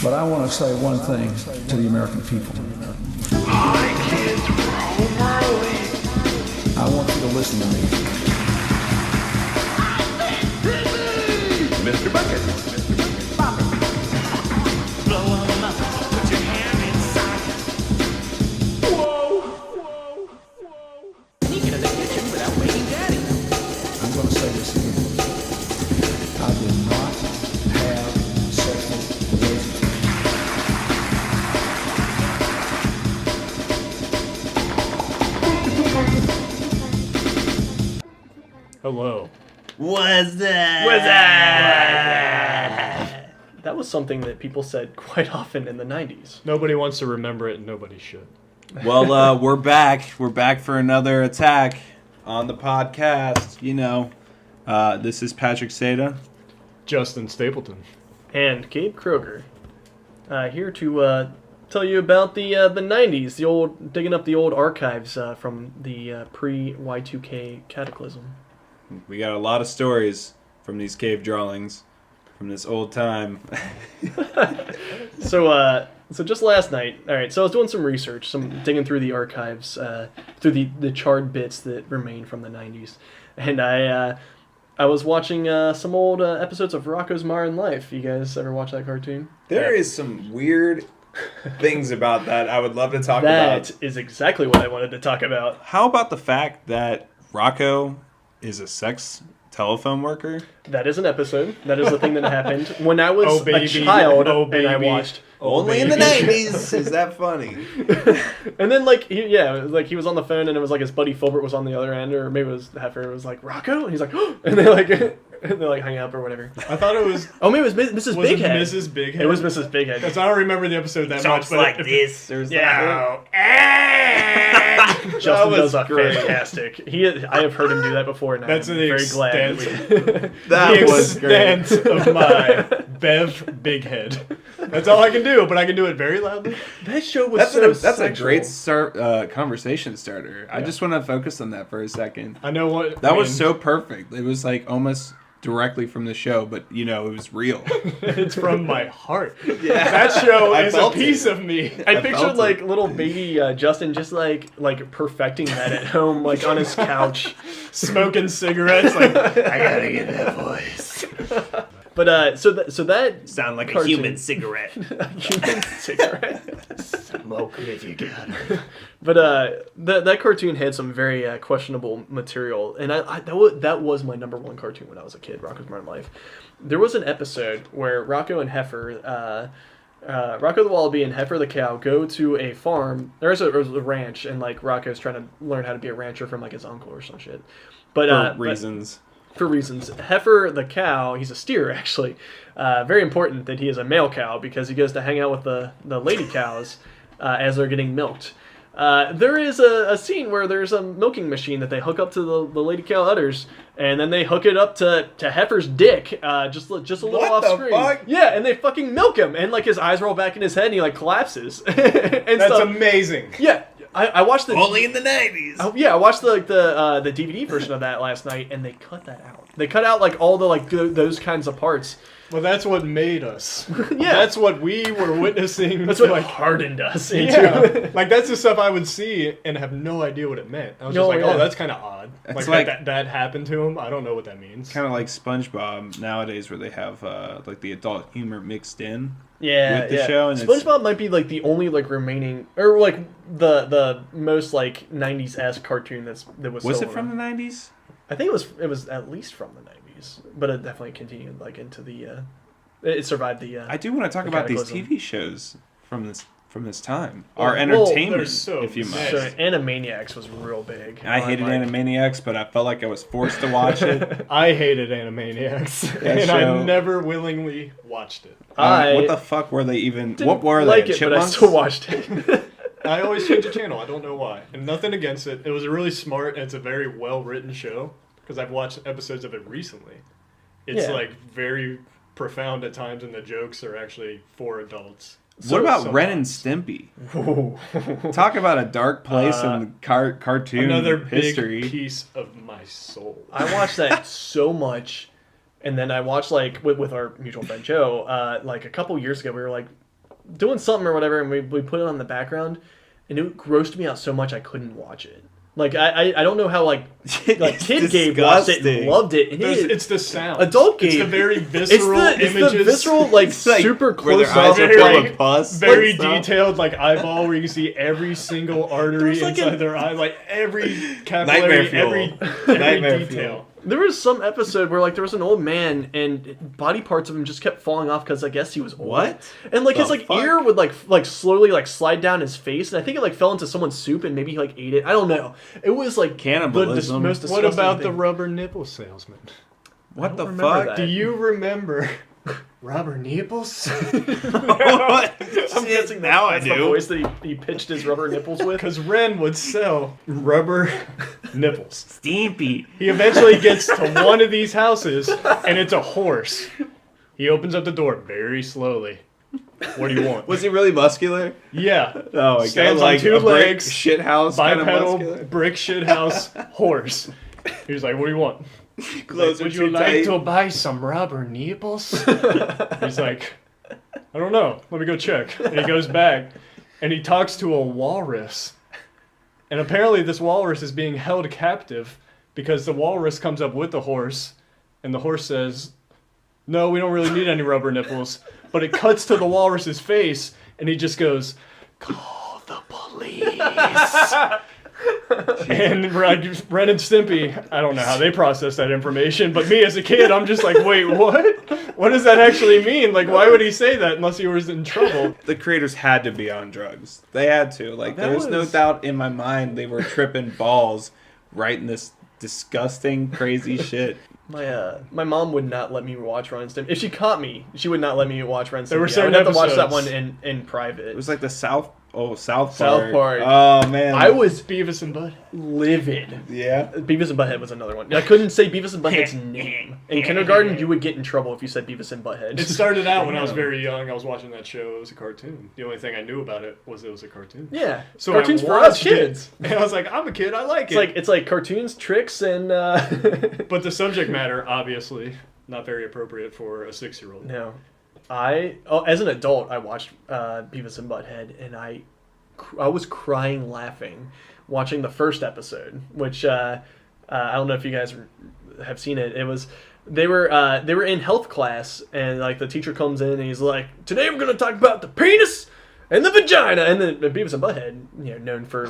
But I want to say one thing to the American people. Hi, kids, roll early. I want you to listen to me. Mr. Bucket. Blow 'em up, put your hand inside. Whoa. Sneak into the kitchen without waking Daddy. I'm going to say this again. I did not have sexual relations. Hello. What's that? That was something that people said quite often in the 90s. Nobody wants to remember it, and nobody should. Well, we're back. We're back for another attack on the podcast. You know, this is Patrick Seda. Justin Stapleton. And Gabe Kroger, here to tell you about the 90s, digging up the old archives from the pre-Y2K cataclysm. We got a lot of stories from these cave drawings from this old time. So just last night, all right, so I was doing some research, digging through the archives, through the charred bits that remain from the 90s. And I was watching some old episodes of Rocko's Modern Life. You guys ever watch that cartoon? There is some weird things about that I would love to talk about. That is exactly what I wanted to talk about. How about the fact that Rocko is a sex telephone worker? That is an episode. That is the thing that happened when I was Oh, baby. a child Oh, and I baby. watched. Only in the 90s. Is that funny? And then he was on the phone and it was like his buddy Filbert was on the other end, or maybe it was Heifer. It was like Rocko, and he's like, oh! And they hang up or whatever. I thought it was... Oh, maybe it was Mrs. Was Bighead. it Mrs. Bighead? It was Mrs. Bighead. Because I don't remember the episode that much. But this. There's Yeah. Justin does a fantastic. I have heard him do that before, and That's I'm the very glad. extent. That the was great. extent of my Bev Big Head. That's all I can do, but I can do it very loudly. That show was That's a great conversation starter. I just want to focus on that for a second. I know what... That was so perfect. It was like almost directly from the show, but you know, it was real. It's from my heart. Yeah. That show I is a felt piece it. of me. I pictured felt like it. little baby Justin just like perfecting that at home, like on his couch. Smoking cigarettes. Like, I gotta get that voice. But so that Sound like cartoon- a human cigarette. human cigarette. Smoke it if you got it. But that cartoon had some very questionable material, and that was my number one cartoon when I was a kid. Rocko's Modern Life. There was an episode where Rocko and Heifer, Rocko the Wallaby and Heifer the cow go to a farm. There's a ranch, and like Rocko's trying to learn how to be a rancher from like his uncle or some shit. But For reasons. For reasons. Heifer the cow, he's a steer actually. Very important that he is a male cow because he goes to hang out with the lady cows as they're getting milked. There is a scene where there's a milking machine that they hook up to the lady cow udders, and then they hook it up to Heifer's dick, just a little What off the screen. fuck? Yeah, and they fucking milk him, and like his eyes roll back in his head, and he like collapses. And That's stuff. amazing. Yeah. I watched the Only in the 90s. Oh, yeah, I watched the DVD version of that last night, and they cut that out. They cut out like all the like those kinds of parts. Well, that's what made us. Yeah. That's what we were witnessing. That's what like, hardened us into. yeah. Like, that's the stuff I would see and have no idea what it meant. I was just like, yeah. oh, that's kind of odd. It's Like, like- that happened to him. I don't know what that means. Kind of like SpongeBob nowadays, where they have like the adult humor mixed in. Yeah, With the yeah. show, and it's- SpongeBob might be like the only like remaining, or like the most like '90s-esque cartoon that was. Was still it from around. the 90s? I think it was at least from the '90s, but it definitely continued like into the. It survived the. I do want to talk the about these cataclysm. TV shows from this time. Well, Our entertainment, they're so if you might. So Animaniacs was real big. I hated Like- Animaniacs, but I felt like I was forced to watch it. I hated Animaniacs, That and show- I never willingly watched it. What the fuck were they even? Didn't What were like they? it, but I Chipmunks? still watched it. I always change the channel. I don't know why. And nothing against it. It was really smart, and it's a very well-written show, because I've watched episodes of it recently. It's, Yeah. like, very profound at times, and the jokes are actually for adults. What about sometimes. Ren and Stimpy? Talk about a dark place in cartoon Another history. big piece of my soul. I watched that so much, and then I watched like with our mutual friend Joe. Like a couple years ago, we were like, doing something or whatever, and we put it on the background, and it grossed me out so much I couldn't watch it. Like I don't know how like kid Gabe watched it and loved it. And it's the sound. Adult Gabe. It's the very visceral images. It's the visceral like super where their close eyes up. are full of pus. Very and stuff. detailed, like eyeball, where you can see every single artery like inside their eye, like every capillary, Nightmare fuel. every Nightmare detail. fuel. There was some episode where like there was an old man and body parts of him just kept falling off because I guess he was old. What? And like The his like fuck? ear would like slowly like slide down his face, and I think it like fell into someone's soup and maybe he like ate it. I don't know. It was like Cannibalism. most What disgusting about thing. the rubber nipple salesman? What the don't remember fuck? that. Do you remember rubber nipples? What? I'm guessing now that's I the do. voice that he pitched his rubber nipples with. Because Ren would sell rubber nipples. Stimpy. He eventually gets to one of these houses, and it's a horse. He opens up the door very slowly. What do you want? Was he really muscular? Yeah. Oh my god! Stands Like on two a brick legs, shit house kind of muscular. Bipedal brick shit house horse. He's like, what do you want? Clothes Like, are would you too like tight. to buy some rubber nipples? He's like, I don't know. Let me go check. And he goes back, and he talks to a walrus. And apparently this walrus is being held captive because the walrus comes up with the horse, and the horse says, no, we don't really need any rubber nipples. But it cuts to the walrus's face, and he just goes, call the police. And Ren and Stimpy, I don't know how they process that information, but me as a kid, I'm just like, wait, what? What does that actually mean? Like, why would he say that unless he was in trouble? The creators had to be on drugs. They had to. Like, That there's no was- doubt in my mind they were tripping balls writing this disgusting, crazy shit. My mom would not let me watch Ren and Stimpy. If she caught me, she would not let me watch Ren and Stimpy. There were I would certain have to watch that episodes. one in private. It was like the South Park. South Park. Oh, man. I was Beavis and Butthead. livid. Yeah. Beavis and Butthead was another one. I couldn't say Beavis and Butthead's name. In kindergarten, you would get in trouble if you said Beavis and Butthead. It started out when I was very young. I was watching that show. It was a cartoon. The only thing I knew about it was a cartoon. Yeah, So cartoons I for us watched kids. it, and I was like, I'm a kid. I like it. It's like cartoons, tricks, and But the subject matter, obviously, not very appropriate for a 6-year-old. no. As an adult, I watched Beavis and Butthead, and I was crying laughing watching the first episode, which I don't know if you guys have seen it. It was they were in health class, and like the teacher comes in and he's like, "Today we're going to talk about the penis and the vagina," and then Beavis and Butthead, known for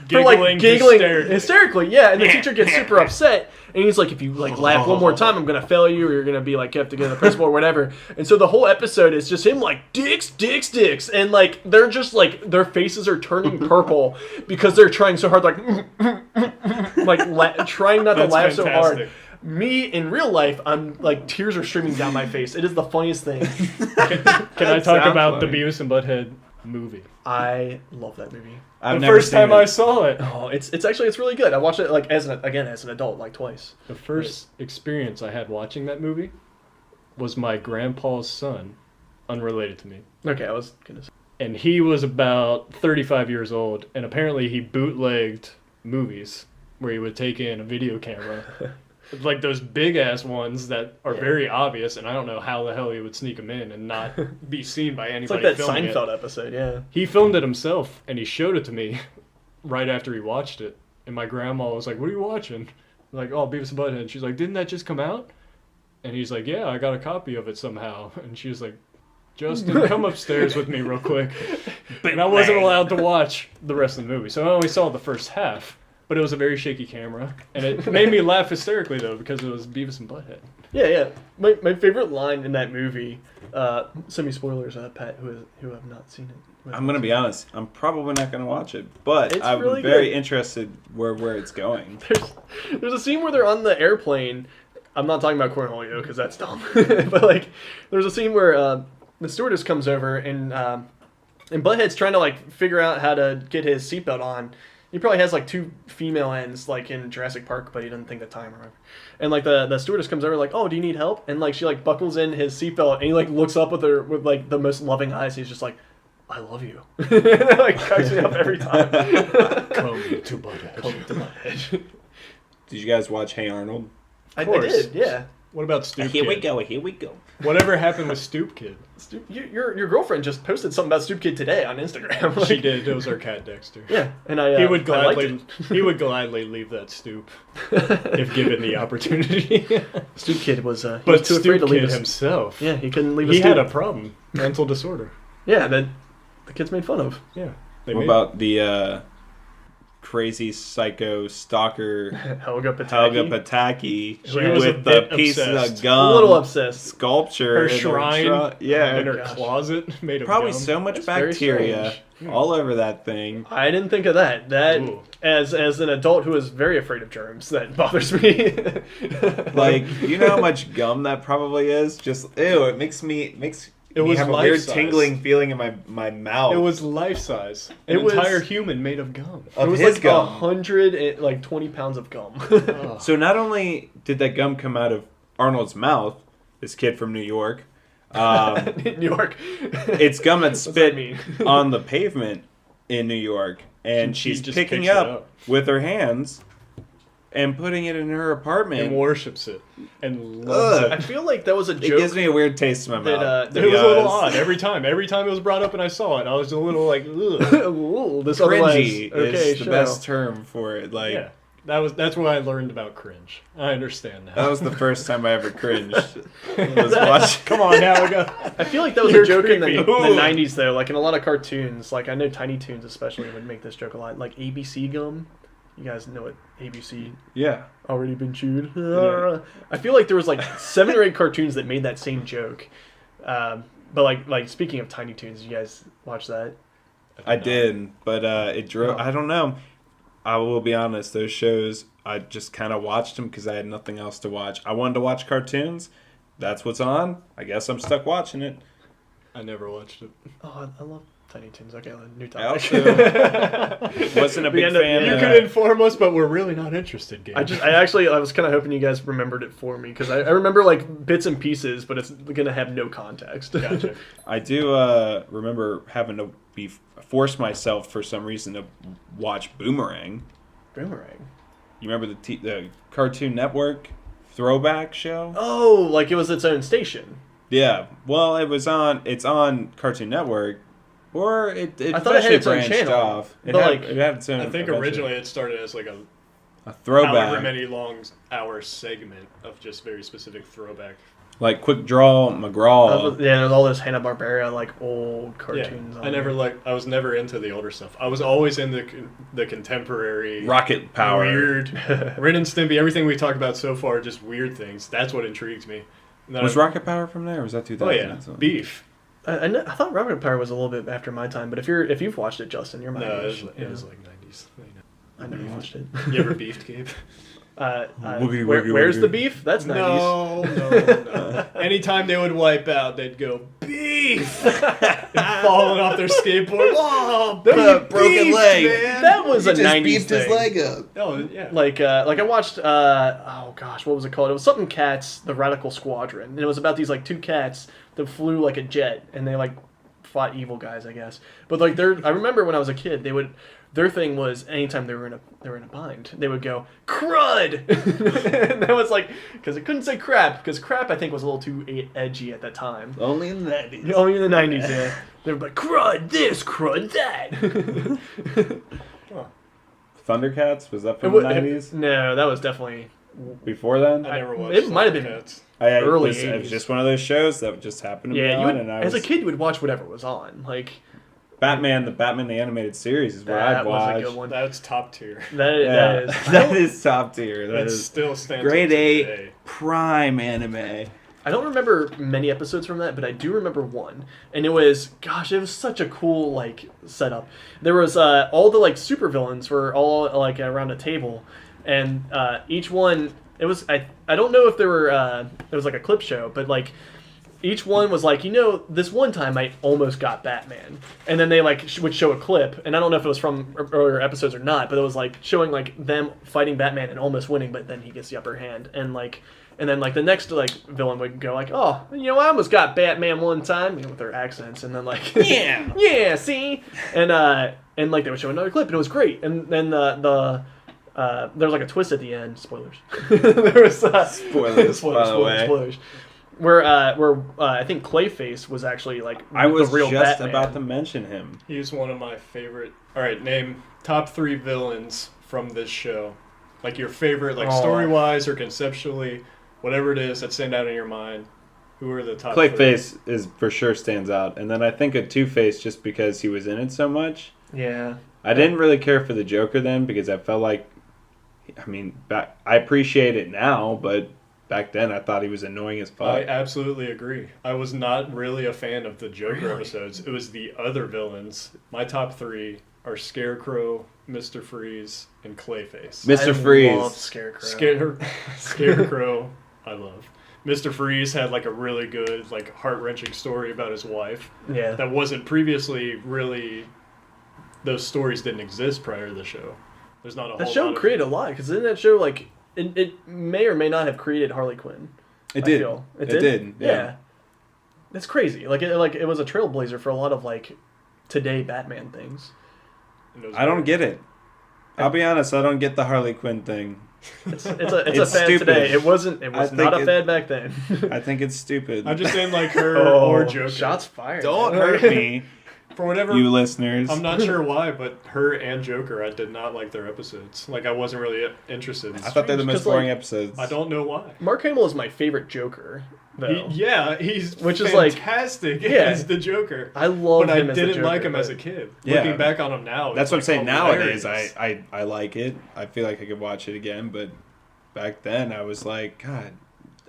Giggling hysterically, yeah. And the teacher gets super upset, and he's like, "If you like laugh one more time, I'm gonna fail you, or you're gonna be like you have to go to the principal or whatever." And so the whole episode is just him like dicks, and like they're just like their faces are turning purple because they're trying so hard, trying not to That's laugh so hard. fantastic. Me in real life, I'm like tears are streaming down my face. It is the funniest thing. Can I talk sounds about funny. the Beavis and Butthead movie? I love that movie. I've The never first seen time it. I saw it. Oh, it's really good. I watched it like as an adult like twice. The first experience I had watching that movie was my grandpa's son, unrelated to me. Okay, I was gonna say. And he was about 35 years old, and apparently he bootlegged movies where he would take in a video camera. Like those big ass ones that are very obvious, and I don't know how the hell he would sneak them in and not be seen by anybody. It's like that filming it. Seinfeld episode, yeah. He filmed it himself, and he showed it to me right after he watched it. And my grandma was like, "What are you watching?" I'm like, "Oh, Beavis and Butthead." And she's like, "Didn't that just come out?" And he's like, "Yeah, I got a copy of it somehow." And she was like, "Justin, come upstairs with me real quick." And I wasn't allowed to watch the rest of the movie, so I only saw the first half. But it was a very shaky camera, and it made me laugh hysterically though because it was Beavis and Butthead. Yeah. My favorite line in that movie, semi-spoilers, Pat, who have not seen it. I'm gonna be honest. I'm probably not gonna watch it, but It's I'm really very good. interested where it's going. There's a scene where they're on the airplane. I'm not talking about Cornholio because that's dumb. But like, there's a scene where the stewardess comes over and Butthead's trying to like figure out how to get his seatbelt on. He probably has like 2 female ends like in Jurassic Park, but he doesn't think the time or whatever. And like the stewardess comes over like, "Oh, do you need help?" And like she like buckles in his seatbelt and he like looks up with her with like the most loving eyes. He's just like, "I love you." It like cracks me up every time. Come to Butthead. Come to my head. Did you guys watch Hey Arnold? I course. did, yeah. What about Stoop Here Kid? we go. Here we go. Whatever happened with Stoop Kid? Your girlfriend just posted something about Stoop Kid today on Instagram. Like, She did. It was our cat Dexter. Yeah, and I He would I liked gladly leave that stoop if given the opportunity. Stoop Kid was he But was too afraid Stoop to leave Kid his. himself, Yeah, he couldn't leave. he his had stoop. a problem, mental disorder. Yeah, that the kids made fun of. Yeah. They What made- about the crazy psycho stalker Helga Pataki. Helga Pataki She was a with the bit piece obsessed. of gum? A little obsessed. Sculpture. her in shrine, yeah. in her gosh. closet made of Probably gum. so much That's very bacteria all over that thing. I didn't think of that. That Ooh. as an adult who is very afraid of germs, that bothers me. Like, you know how much gum that probably is? Just ew, it makes me It was have a weird life-size. tingling feeling in my mouth. It was life size. An It was- entire human made of gum. it was his like gum. 120 pounds of gum. Oh. So not only did that gum come out of Arnold's mouth, this kid from New York, In New York. it's gum that What's that spit mean? on the pavement in New York, and She she's just picking picks it up up. with her hands and putting it in her apartment. And worships it and loves Ugh. I feel like that was a It joke. gives me a weird taste in my that, mouth. it. It was a little odd every time. Every time it was brought up and I saw it, I was a little like, ugh. Ooh, this otherwise Cringy okay is the show. best term for it. Like Yeah, that's when I learned about cringe. I understand now. that was the first time I ever cringed. Was watching. Come on now, we got. I feel like that was You're a joke in the creepy. 90s though. Like in a lot of cartoons, like I know Tiny Toons especially would make this joke a lot. Like ABC gum. You guys know what ABC Yeah. already been chewed. I feel like there was like 7 or 8 cartoons that made that same joke. But like speaking of Tiny Toons, you guys watch that? I did, but it drove. I don't know. I will be honest. Those shows, I just kind of watched them because I had nothing else to watch. I wanted to watch cartoons. That's what's on. I guess I'm stuck watching it. I never watched it. Oh, I love Tiny Toons. Okay, new I topic. also wasn't a The big end of- fan. You of, could inform us, but we're really not interested, Gabe. I was kind of hoping you guys remembered it for me because I remember like bits and pieces, but it's gonna have no context. Gotcha. I do remember having to force myself for some reason to watch Boomerang. Boomerang. You remember the Cartoon Network throwback show? Oh, like it was its own station. Yeah. Well, it's on Cartoon Network, or it I thought it had eventually its own branched channel, off. but, like, it had its own. I think eventually. originally it started as like a a throwback, however many long hour segment of just very specific throwback. like Quick Draw McGraw. Yeah, there's all those Hanna-Barbera like old cartoons. Yeah, I was never into the older stuff. I was always in the contemporary Rocket Power. weird Ren and Stimpy. Everything we talked about so far, just weird things. That's what intrigues me. And then Was Rocket Power from there? Or was that 2000? Oh yeah, Beef. I thought Rocket Power was a little bit after my time, but if you've watched it, Justin, you're my No, age. it was like 90s. I never watched it. You ever beefed, Gabe? Woogie, Where's woogie. the beef? That's 90s. No. Anytime they would wipe out, they'd go beef, falling off their skateboard. Oh, broken leg. man. That was a 90s thing. up. Oh yeah. Like I watched oh gosh, what was it called? It was something Cats, the Radical Squadron, and it was about these like 2 cats that flew like a jet, and they like fought evil guys, I guess. But like I remember when I was a kid, their thing was anytime they were in a bind, they would go crud. And that was like because it couldn't say crap because crap I think was a little too edgy at that time. Only in the 90s. Only in the 90s, yeah. They were like crud this, crud that. Thundercats? Was that from the 90s? No, that was definitely Before then? I never watched. It might have been- Thundercats. early it was 80s. just one of those shows that just happened to be yeah. You on. would, And as a kid, you would watch whatever was on. Like the Batman the Animated Series is what that I'd was watch. a good one. That's top tier. That Yeah. is. That is top tier. That It is still stands. grade up to 8 today. prime anime. I don't remember many episodes from that, but I do remember one, and it was such a cool like setup. There was all the like supervillains were all like around a table, and each one it was I don't know if there were it was like a clip show, but like. Each one was like, this one time I almost got Batman. And then they like would show a clip, and I don't know if it was from earlier episodes or not, but it was like showing like them fighting Batman and almost winning, but then he gets the upper hand. And then like the next like villain would go like, oh, I almost got Batman one time, with their accents, and then like yeah, see, and like they would show another clip, and it was great. And then the there was like a twist at the end. Spoilers. There was Spoilers, by the way. Spoilers. Where I think Clayface was actually like I was the real just Batman. about to mention him. He's one of my favorite. All right, name top 3 villains from this show. Like your favorite, like story-wise or conceptually, whatever it is that stand out in your mind. Who are the top? Clayface is for sure stands out, and then I think of Two-Face just because he was in it so much. Yeah. I didn't really care for the Joker then because I felt like, I appreciate it now, but back then I thought he was annoying as fuck. I absolutely agree. I was not really a fan of the Joker episodes. It was the other villains. My top 3 are Scarecrow, Mr. Freeze, and Clayface. Mr. I Freeze. love Scarecrow. Scarecrow, I love. Mr. Freeze had like a really good, like heart-wrenching story about his wife. Yeah. That wasn't previously really. Those stories didn't exist prior to the show. There's not a That whole show lot created a lot because in that show, like it may or may not have created Harley Quinn. It I did. feel. It did. Yeah. That's crazy. Like it was a trailblazer for a lot of like today Batman things. I don't get it. I'll be honest. I don't get the Harley Quinn thing. It's a It's fad stupid. today. It wasn't. It was I not think a fad back then. I think it's stupid. I just didn't like her or Joker. Shots fired. Don't hurt me, For whatever you listeners. I'm not sure why, but her and Joker, I did not like their episodes. Like I wasn't really interested. I thought they're the most 'Cause, like, boring episodes. I don't know why. Mark Hamill is my favorite Joker. Though. He's Which is like- fantastic yeah. as the Joker. I love But I him as the didn't Joker, like him but- as a kid. Yeah. Looking back on him now, That's what I'm it's, saying. like, Nowadays, hilarious. I like it. I feel like I could watch it again, but back then I was like, God,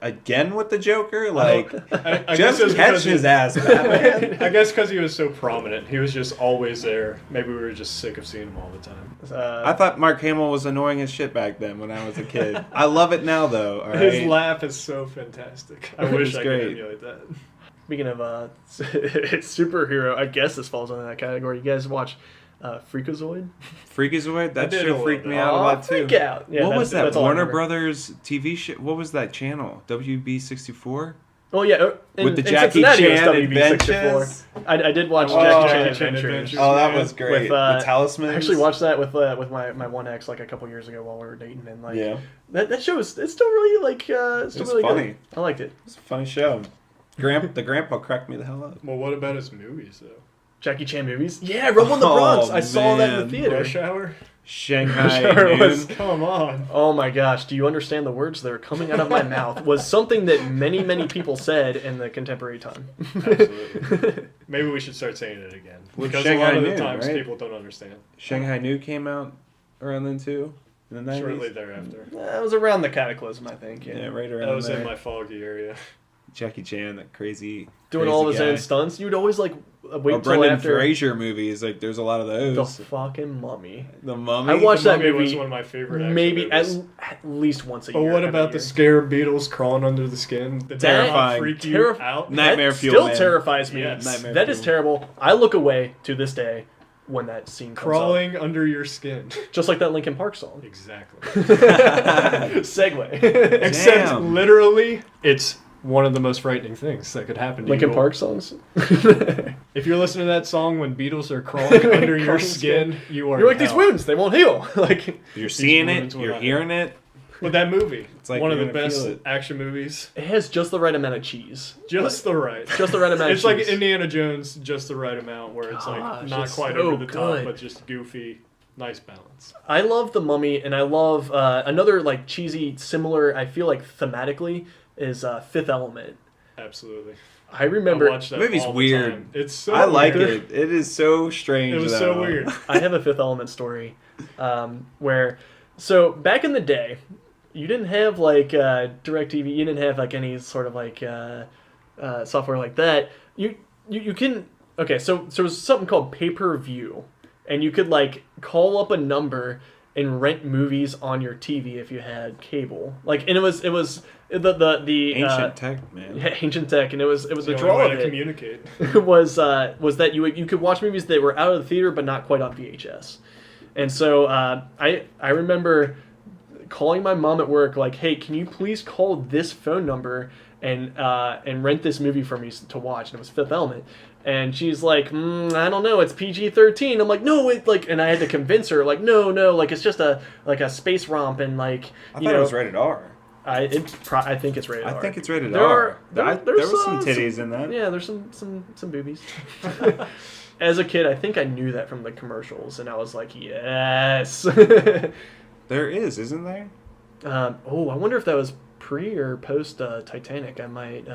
again with the Joker? Like, I guess just it was catch because his ass, Batman. I guess because he was so prominent. He was just always there. Maybe we were just sick of seeing him all the time. I thought Mark Hamill was annoying as shit back then when I was a kid. I love it now, though. All right? His laugh is so fantastic. I wish It's I great. could emulate that. Speaking of superhero, I guess this falls under that category. You guys watch Freakazoid? Freakazoid? I That did a show little freaked me bit. out a lot, too. Freak out. Yeah, What was that? that's all I Warner remember. Brothers TV show? What was that channel? WB64? Oh yeah, With the in Jackie Cincinnati, it was Chan WB64. Adventures? I did watch Oh, Jackie Jackie Chan Chan Adventures. Adventures. Oh, that was great. With, the Talismans? I actually watched that with my one ex like a couple years ago while we were dating, and like Yeah. that show is it's still really like it's still It's really funny. good. I liked it. It's a funny show. The grandpa cracked me the hell up. Well, what about his movies, though? Jackie Chan movies. Yeah, Rumble in the Bronx. I saw that in the man. theater. Rush Hour? Shanghai Sure Noon. was. Come on. Oh my gosh, do you understand the words that are coming out of my mouth? Was something that many people said in the contemporary time. Absolutely. Maybe we should start saying it again. Well, Because Shanghai a lot of the Noon, times right? people don't understand. Shanghai New came out around then too, in the 90s. Shortly thereafter. That was around the Cataclysm, I think. Yeah, right around That was there. in my foggy area. Jackie Chan, that crazy Doing crazy all of his guy. own stunts. You'd always like wait Or till Brendan after Fraser movies, like there's a lot of the those. fucking Mummy. The Mummy. I watched The that Mummy movie was one of my favorite action maybe movies. at least once a But year. what every about the year. scarab beetles crawling under the skin? Did that Terrifying. not freak you out? Nightmare that fuel, still man. terrifies me. Yes. Nightmare That is fuel. terrible. I look away to this day when that scene comes Crawling under your skin. up. Just like that Linkin Park song. Exactly. Segue. Except Damn. literally, it's one of the most frightening things that could happen to Linkin you. Park songs. If you're listening to that song when beetles are crawling under your Crawling skin, you are You're like in these hell. wounds, they won't heal. Like You're seeing it, wounds will you're not- hearing it. But that movie, It's like one of you're the gonna best feel it. action movies. it has just the right amount of cheese. Just the right. Just the right amount It's of like cheese. Indiana Jones, just the right amount, where it's like Gosh, not it's quite so over the top, good. but just goofy, nice balance. I love The Mummy, and I love another like cheesy, similar. I feel like thematically is Fifth Element. Absolutely. I remember. I watch that Movie's all the weird. time. It's so I like weird. it. It is so strange. It was though. so weird. I have a Fifth Element story, where so back in the day, you didn't have like DirecTV. You didn't have like any sort of like software like that. You can okay. So there was something called pay-per-view, and you could like call up a number and rent movies on your TV if you had cable. Like, and it was the Ancient tech, man. yeah, ancient tech, and it was the The draw only of way to it. communicate. was that you could watch movies that were out of the theater but not quite on VHS. And so I remember calling my mom at work like, hey, can you please call this phone number and rent this movie for me to watch? And it was Fifth Element. And she's like, I don't know, it's PG-13. I'm like, no, it like, and I had to convince her, like, no, like it's just a space romp, and like, I thought it was rated R. I think it's rated R. I think it's rated There R. there There was some titties in that. Yeah, there's some boobies. As a kid, I think I knew that from the commercials, and I was like, yes. There is, isn't there? I wonder if that was pre or post Titanic. I might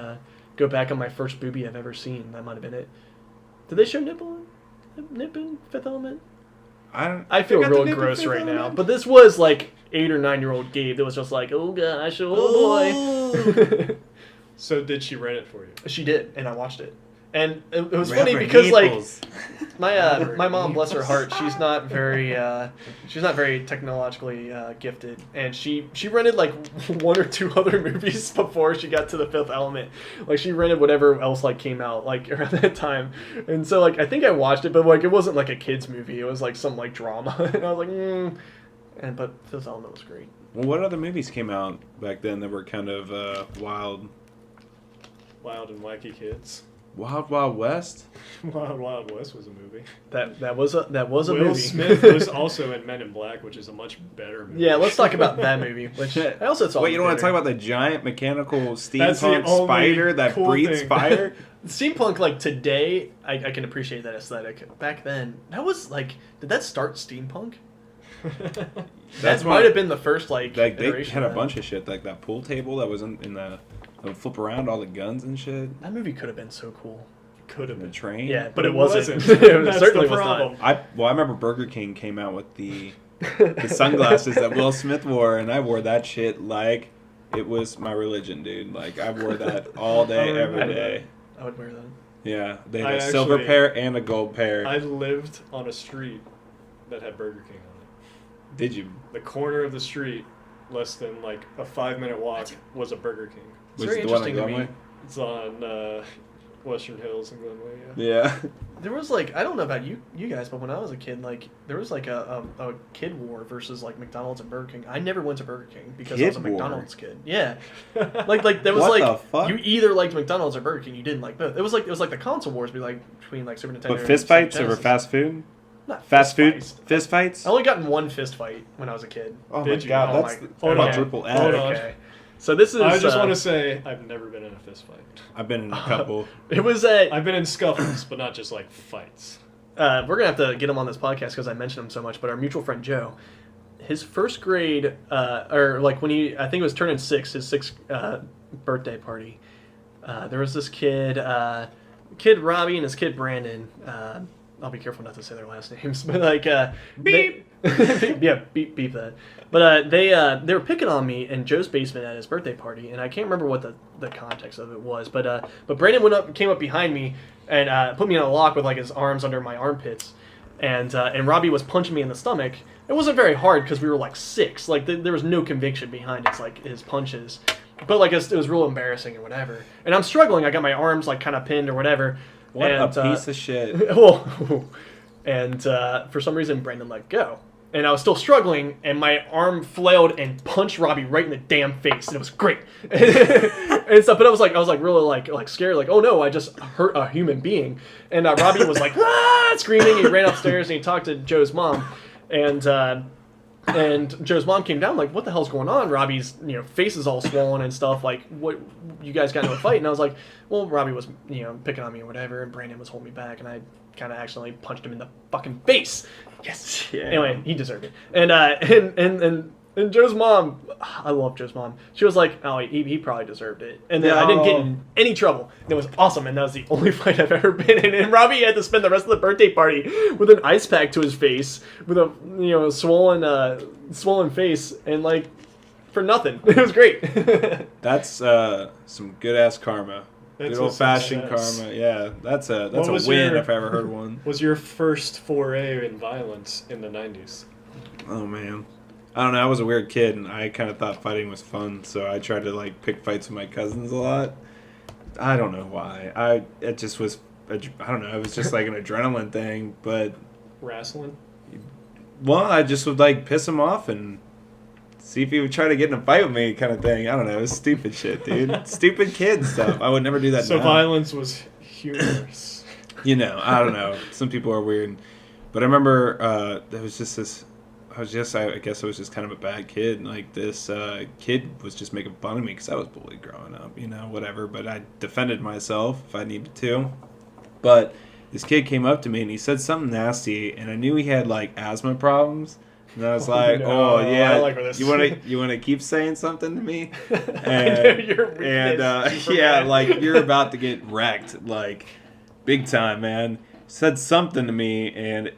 go back on my first boobie I've ever seen. That might have been it. Did they show nipple in Fifth Element? I feel real gross right now. But this was like 8 or 9-year-old Gabe that was just like, oh gosh, oh boy. So did she rent it for you? She did, and I watched it. And it was funny because Nipples. like my mom, bless her heart, she's not very technologically gifted, and she rented like 1 or 2 other movies before she got to the Fifth Element. Like she rented whatever else like came out like around that time, and so like I think I watched it, but like it wasn't like a kids movie. It was like some like drama, and I was like, but Fifth Element was great. Well, what other movies came out back then that were kind of wild? Wild and Wacky Kids. Wild Wild West? Wild West was a movie. That was a Will movie. Smith was also in Men in Black, which is a much better movie. Yeah, let's talk about that movie. Which I also saw. Wait, you don't want to talk about the giant mechanical the steampunk only spider that cool breathes thing. fire? Steampunk, like today, I can appreciate that aesthetic. Back then, that was like, did that start steampunk? That's That might have been the first like Like they iteration had a of that. bunch of shit, like that pool table that was in the that would flip around all the guns and shit. That movie could have been so cool. Could have The been. train. Yeah, but it wasn't. It It certainly the was problem. not. I remember Burger King came out with the sunglasses that Will Smith wore, and I wore that shit like it was my religion, dude. Like I wore that all day, every day. I would wear that. Yeah, they I had a silver actually- pair and a gold pair. I lived on a street that had Burger King on it. Did you? The corner of the street, less than like a 5-minute walk, was a Burger King. It's Was very it the one in interesting to me. Glenway? It's on Western Hills in Glenway. Yeah. Yeah. There was like, I don't know about you guys, but when I was a kid, like there was like a kid war versus like McDonald's and Burger King. I never went to Burger King because I was a Kid war? McDonald's kid. Yeah, like there was What like the fuck? you either liked McDonald's or Burger King. You didn't like both. It was like the console wars between like Super Nintendo. But and fist Sega fights over Genesis. fast food? Not Fast food? fights. Fist fights? I only got in one fist fight when I was a kid. Oh Did my you? god, Oh that's my- the Hold on. quadruple F. Hold on. Okay. So this is. I just want to say I've never been in a fist fight. I've been in a couple. It was a. I've been in scuffles, but not just like fights. We're gonna have to get him on this podcast because I mentioned him so much. But our mutual friend Joe, his first grade, or like when I think it was turning 6, his 6th birthday party. There was this kid Robbie and his kid Brandon. I'll be careful not to say their last names, but like beep. Yeah, beep that. But they were picking on me in Joe's basement at his birthday party, and I can't remember what the context of it was. But Brandon came up behind me and put me in a lock with like his arms under my armpits, and Robbie was punching me in the stomach. It wasn't very hard because we were like 6. Like there was no conviction behind his punches, but like it was real embarrassing and whatever. And I'm struggling. I got my arms like kind of pinned or whatever. What and, a piece of shit. well, and for some reason Brandon let go. And I was still struggling, and my arm flailed and punched Robbie right in the damn face, and it was great. And stuff, but I was like really like scared, like, oh no, I just hurt a human being. And Robbie was like screaming. He ran upstairs and he talked to Joe's mom, and Joe's mom came down like, what the hell's going on? Robbie's face is all swollen and stuff. Like, what, you guys got into a fight? And I was like, well, Robbie was picking on me or whatever, and Brandon was holding me back, and I kind of accidentally punched him in the fucking face. Yes. Yeah. Anyway, he deserved it. And Joe's mom, I love Joe's mom. She was like, oh, he probably deserved it. And then I didn't get in any trouble. And it was awesome. And that was the only fight I've ever been in. And Robbie had to spend the rest of the birthday party with an ice pack to his face, with a swollen face, and like for nothing. It was great. That's some good ass karma. That's Good old fashioned success. karma. Yeah, that's a was win your- if I ever heard one. Was your first foray in violence in the 90s? Oh man. I don't know, I was a weird kid and I kind of thought fighting was fun, so I tried to like pick fights with my cousins a lot. I don't know why. It just was I don't know, it was just like an adrenaline thing, but Wrestling? well, I just would like piss him off and see if he would try to get in a fight with me kind of thing. I don't know, it was stupid shit, dude. Stupid kid stuff. I would never do that So now. violence was humorous. I don't know. Some people are weird. But I remember there was just this. I guess I was just kind of a bad kid. Like this kid was just making fun of me because I was bullied growing up, whatever. But I defended myself if I needed to. But this kid came up to me and he said something nasty, and I knew he had like asthma problems. And I was like, no, yeah, I like where this you want to keep saying something to me? I know your weakness, And Superman. yeah, like you're about to get wrecked, like big time, man. Said something to me, and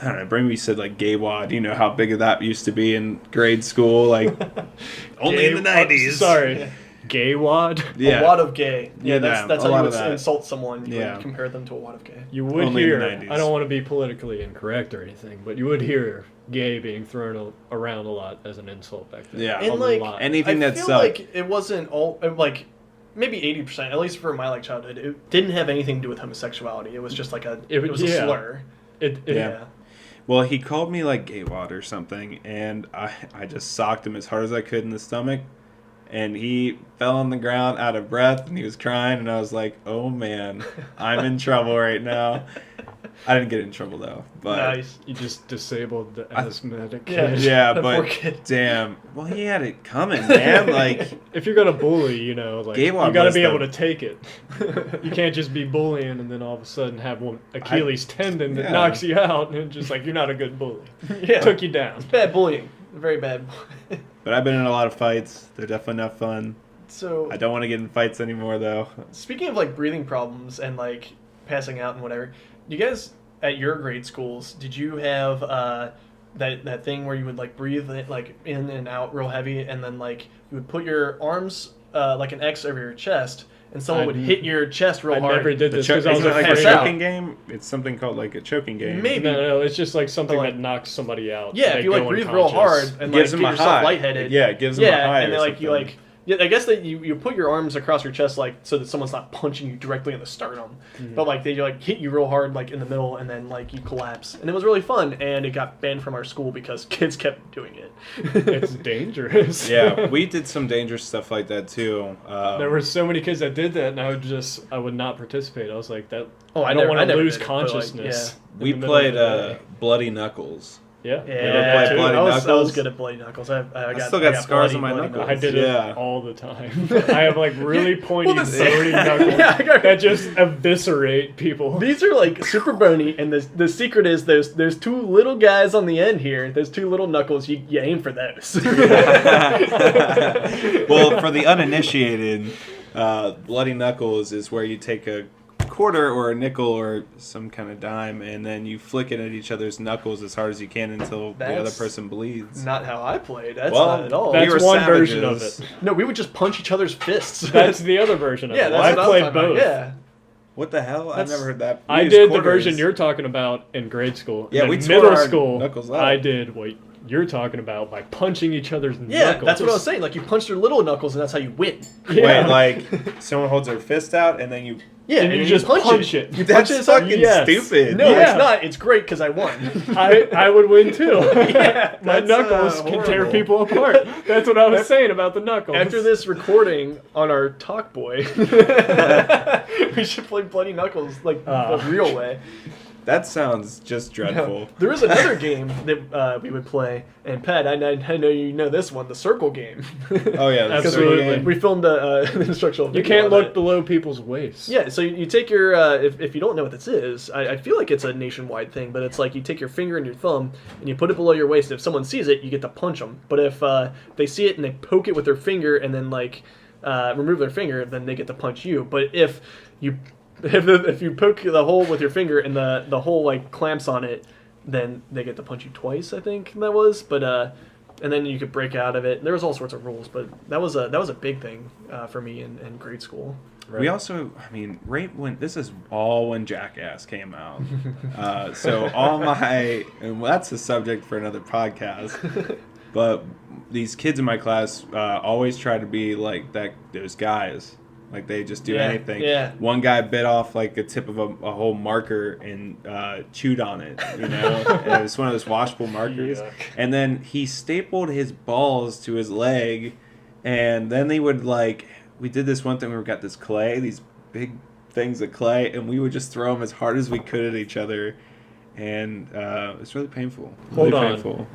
I don't know, Brady said like gay wad. You know how big of that used to be in grade school, like only in the 90s. Sorry. Gay wad? Yeah. A wad of gay. Yeah, Yeah, that's a how lot you of would that. insult someone. You Yeah. would compare them to a wad of gay. You would Only in hear, the 90s. I don't want to be politically incorrect or anything, but you would hear gay being thrown around a lot as an insult back then. Yeah. A And like, lot. Anything I that feel sucked. like it wasn't all like maybe 80%, at least for my like childhood. It didn't have anything to do with homosexuality. It was just like it was a yeah. slur. Yeah. Well, he called me like gay wad or something, and I just socked him as hard as I could in the stomach, and he fell on the ground out of breath, and he was crying, and I was like, oh man, I'm in trouble right now. I didn't get in trouble though, but Nice. You just disabled the asthmatic Yeah. kid. yeah, That poor but kid. damn, well he had it coming, man. Like If you're gonna bully, like Gay you wad gotta was be the- able to take it. You can't just be bullying and then all of a sudden have one Achilles tendon that yeah. knocks you out and just like you're not a good bully. Yeah. Took you down. Bad bullying. Very bad. But I've been in a lot of fights. They're definitely not fun. So I don't want to get in fights anymore though. speaking of like breathing problems and like passing out and whatever, you guys at your grade schools, did you have that thing where you would like breathe it, like in and out real heavy, and then like you would put your arms like an X over your chest, and someone would hit your chest real I hard? never did The this because I was isn't it like a pass afraid. out. choking game? It's something called like a choking game. Maybe. No, it's just like something But, like- that knocks somebody out. Yeah, They if you like go breathe real hard unconscious. and Gives like them get a yourself high. lightheaded. Yeah, it gives them a high and or then like you something. like. Yeah, I guess that you put your arms across your chest like so that someone's not punching you directly in the sternum, but like they like hit you real hard like in the middle and then like you collapse, and it was really fun, and it got banned from our school because kids kept doing it. It's dangerous. Yeah, we did some dangerous stuff like that too. There were so many kids that did that, and I would not participate. I was like, that. Oh, I I don't never- I want to never lose did it, but, like, consciousness. in we the middle of played the day. Bloody Knuckles. Yeah. Yeah, play Bloody I was Knuckles? good at Bloody Knuckles. I still got scars on my bloody knuckles. I did Yeah. it all the time. I have like really pointy, Well, the- bony knuckles Yeah, I got- that just eviscerate people. These are like super bony, and the secret is there's two little guys on the end here. There's two little knuckles. You aim for those. Well, for the uninitiated, Bloody Knuckles is where you take a quarter or a nickel or some kind of dime, and then you flick it at each other's knuckles as hard as you can until the other That's person bleeds. Not how I played. That's Well, not at all. That's we were one version of savages. it. No, we would just punch each other's fists. That's the other version of yeah, it. that's I what played I was talking both. about. Yeah. What the hell? I've That's- never heard that. We I used did the quarters. version you're talking about in grade school. Yeah, In we middle tore our school. knuckles out. I did what you're talking about by punching each other's Yeah, knuckles. that's what I was saying. Like you punch their little knuckles, and that's how you win. Yeah. Wait, like someone holds their fist out and then you. Yeah, And you just punch it. You That's punch it. fucking Yes. stupid. No, Yeah. it's not. It's great because I won. I would win too. Yeah, My that's, knuckles can tear horrible. people apart. That's what I was saying about the knuckles. After this recording on our Talk Boy, we should play Bloody Knuckles like the real way. That sounds just dreadful. There is another game that we would play, and Pat, I know you know this one, the circle game. Oh yeah, that's Absolutely. We filmed an instructional You video can't on look it. below people's waists. Yeah, so you take your, if you don't know what this is, I feel like it's a nationwide thing, but it's like you take your finger and your thumb and you put it below your waist. If someone sees it, you get to punch them. But if they see it and they poke it with their finger and then like remove their finger, then they get to punch you. But if you poke the hole with your finger and the hole like clamps on it, then they get to punch you twice, I think that was. But and then you could break out of it. There was all sorts of rules, but that was a big thing for me in grade school. We also, I mean, right when this is all when Jackass came out, so all my, and that's a subject for another podcast. But these kids in my class always try to be like those guys, like they just do anything. Yeah. One guy bit off like a tip of a whole marker and chewed on it. And it was one of those washable markers. Yuck. And then he stapled his balls to his leg, and then they would like. We did this one thing where we got this clay, these big things of clay, and we would just throw them as hard as we could at each other, and it's really painful. Hold Really on. painful.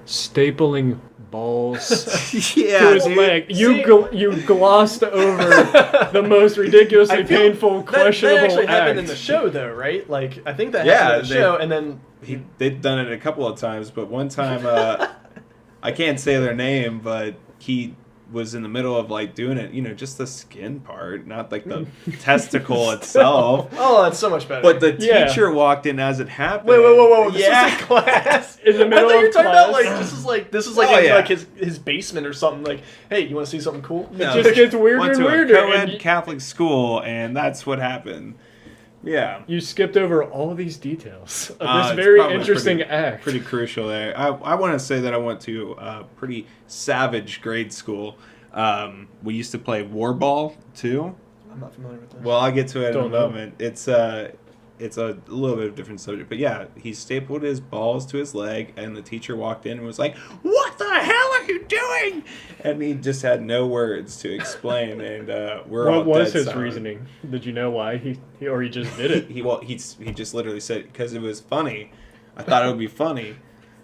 Stapling balls Yeah, to his dude. leg. See- You glossed over the most ridiculously I feel painful, questionable that actually act. happened in the show, though, right? Like, I think that Yeah, happened in the they- show, and then They'd done it a couple of times, but one time, I can't say their name, but he was in the middle of like doing it, just the skin part, not like the testicle itself. oh, that's so much better. But the Yeah. teacher walked in as it happened. wait, this yeah. was a class In the middle I thought you were of talking about class. like this is like Oh, in yeah. like his basement or something. Like, hey, you want to see something cool? No, It just gets weirder went and to weirder. a co-ed and Catholic school, and that's what happened. Yeah. you skipped over all these details of this It's very probably interesting pretty- act. Pretty crucial there. I want to say that I went to a pretty savage grade school. We used to play war ball too. I'm not familiar with this. Well, I'll get to it in a Don't know. moment. It's a little bit of a different subject, but yeah, he stapled his balls to his leg, and the teacher walked in and was like, "What the hell are you doing?" And he just had no words to explain, and we're all What was dead his silent. reasoning? Did you know why he or he just did it? He just literally said because it was funny. I thought it would be funny,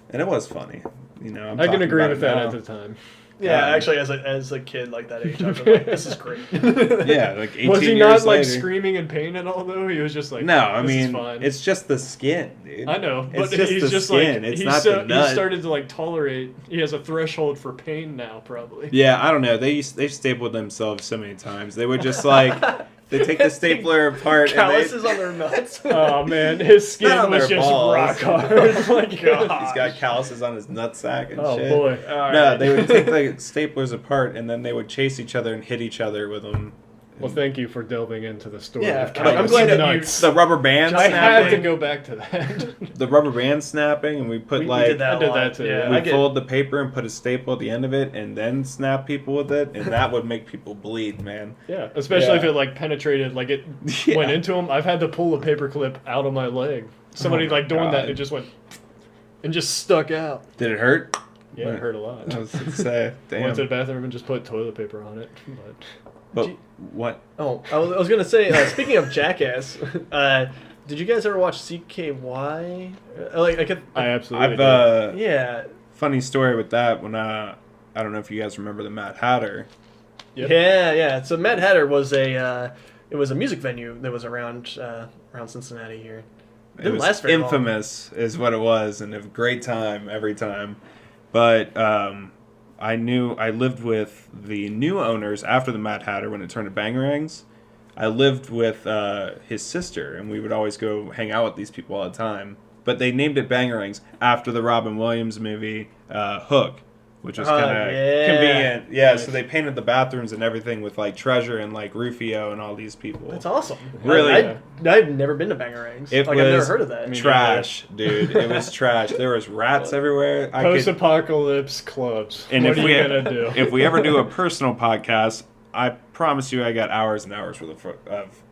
and it was funny. I'm I can talking agree about with it that now. at the time. yeah, yeah. actually, as a kid like that age, I was like, this is great. Yeah, like 18 Was he years not like later. screaming in pain at all though? He was just like, No, I this is mean fine. it's just the skin, dude. I know, It's but just he's the just skin. like It's not the he nut. started to like tolerate. He has a threshold for pain now, probably. Yeah, I don't know. They've stapled themselves so many times. They would just like they take the stapler apart and Calluses on their nuts. Oh man, his skin Not on was their just balls. rock hard. Like, he's got calluses on his nutsack and oh shit. boy. All No, right. they would take the staplers apart and then they would chase each other and hit each other with them. Well, thank you for delving into the story. Yeah, of I'm callous glad that you- nuts. The rubber band I had to snapping. go back to that. The rubber band snapping, and we put We like did that I a did lot. that too, yeah. we I get, fold the paper and put a staple at the end of it, and then snap people with it, and that would make people bleed, man. Yeah, especially if Yeah. it like penetrated, like it Yeah. went into him. I've had to pull a paper clip out of my leg. Somebody Oh my like doing that, God. and it just went and just stuck out. Did it hurt? Yeah, it hurt a lot. I was gonna say, damn. Went to the bathroom and just put toilet paper on it. But But what? oh, I was gonna say. Speaking of Jackass, did you guys ever watch CKY? I absolutely I've did. Yeah. funny story with that when I don't know if you guys remember the Mad Hatter. Yep. Yeah. So Mad Hatter was a music venue that was around Cincinnati here. It Didn't was last very long. infamous, is what it was, and a great time every time. But I lived with the new owners after the Mad Hatter when it turned to Bangarangs. I lived with his sister, and we would always go hang out with these people all the time. But they named it Bangarangs after the Robin Williams movie Hook, which was Oh, kind of yeah. convenient. Yeah, so they painted the bathrooms and everything with like Treasure and like Rufio and all these people. That's awesome. Really? I've never been to Bangarangs. It I've never was heard of that. Trash, dude. It was trash. There was rats everywhere. I could, Post-apocalypse clubs. and what if are you we gonna do? if we ever do a personal podcast, I promise you, I got hours and hours worth of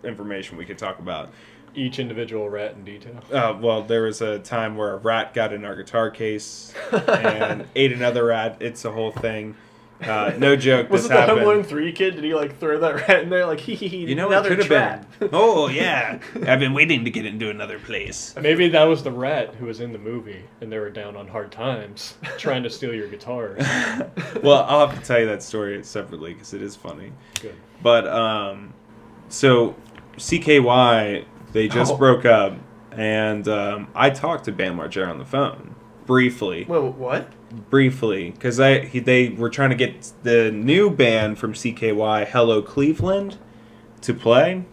information we could talk about. Each individual rat in detail. Well, there was a time where a rat got in our guitar case and ate another rat. It's a whole thing. No joke. Was This it the happened. Home Alone 3 kid? Did he like throw that rat in there like hee hee hee? You know, it another could have trap. been. Oh yeah, I've been waiting to get into another place. Maybe that was the rat who was in the movie, and they were down on hard times, trying to steal your guitars. Well, I'll have to tell you that story separately because it is funny. Good. But so CKY, they just Oh. broke up, and I talked to Bam Margera on the phone briefly, Whoa, what? because they were trying to get the new band from CKY, Hello Cleveland, to play,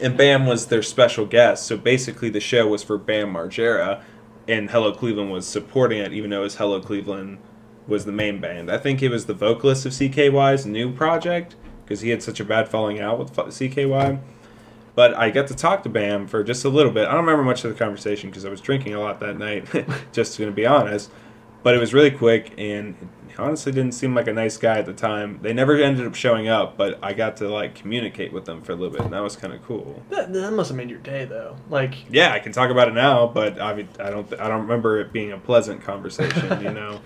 and Bam was their special guest. So basically, the show was for Bam Margera, and Hello Cleveland was supporting it, even though it was Hello Cleveland was the main band. I think it was the vocalist of CKY's new project, because he had such a bad falling out with CKY. But I got to talk to Bam for just a little bit. I don't remember much of the conversation because I was drinking a lot that night, just going to be honest. But it was really quick, and he honestly didn't seem like a nice guy at the time. They never ended up showing up, but I got to like communicate with them for a little bit, and that was kind of cool. That must have made your day though. Like, Yeah, I can talk about it now, but I mean, I don't remember it being a pleasant conversation, you know.